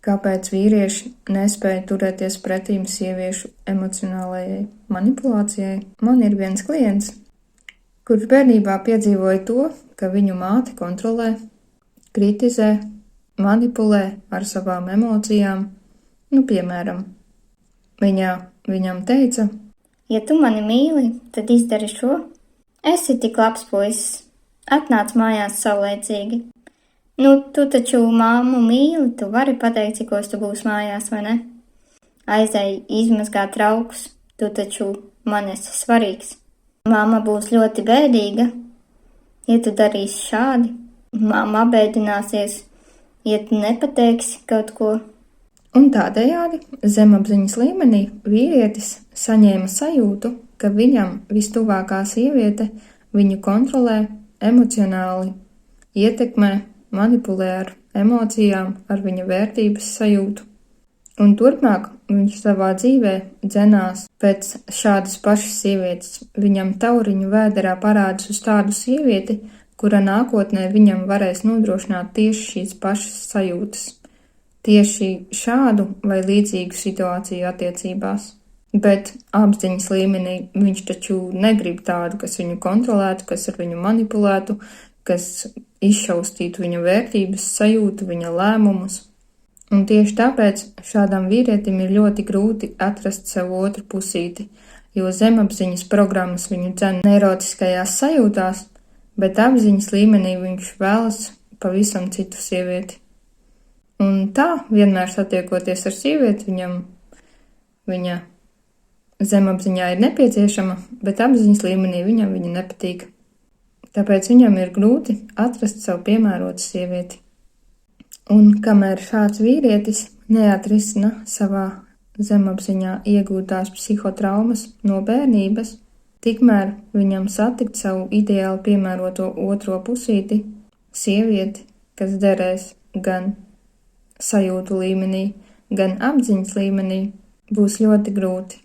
kāpēc vīrieši nespēja turēties pretīm sieviešu emocionālajai manipulācijai. Man ir viens klients, kurš bērnībā piedzīvoja to, ka viņu māte kontrolē, kritizē, manipulē ar savām emocijām. Piemēram, viņam teica: Ja tu mani mīli, tad izdari šo. Esi tik labs puisis. Atnāc mājās saulēcīgi. Tu taču māmu mīli, tu vari pateikt, cikos tu būsi mājās, vai ne? Aizēj izmazgāt traukus, tu taču man esi svarīgs. Māma būs ļoti bēdīga, ja tu darīsi šādi. Māma apbēdināsies, ja tu nepateiksi kaut ko. Un tādējādi zemapziņas līmenī vīrietis saņēma sajūtu, ka viņam vistuvākā sieviete viņu kontrolē, emocionāli ietekmē, manipulē ar emocijām, ar viņa vērtības sajūtu. Un turpmāk viņš savā dzīvē dzenās pēc šādas pašas sievietes. Viņam tauriņu vēderā parādās uz tādu sievieti, kura nākotnē viņam varēs nodrošināt tieši šīs pašas sajūtas. Tieši šādu vai līdzīgu situāciju attiecībās. Bet apziņas līmenī viņš taču negrib tādu, kas viņu kontrolētu, kas ar viņu manipulētu, kas izšaustītu viņa vērtības, sajūtu, viņa lēmumus. Un tieši tāpēc šādam vīrietim ir ļoti grūti atrast sev otru pusīti, jo zemapziņas programmas viņu dzen neirotiskajās sajūtās, bet apziņas līmenī viņš vēlas pavisam citu sievieti. Un tā, vienmēr satiekoties ar sievieti, viņa zemapziņā ir nepieciešama, bet apziņas līmenī viņam viņa nepatīk. Tāpēc viņam ir grūti atrast sev piemērotu sievieti. Un kamēr šāds vīrietis neatrisina savā zemapziņā iegūtās psihotraumas no bērnības, tikmēr viņam satikt savu ideāli piemēroto otro pusīti, sievieti, kas derēs gan sajūtu līmenī, gan apziņas līmenī, būs ļoti grūti.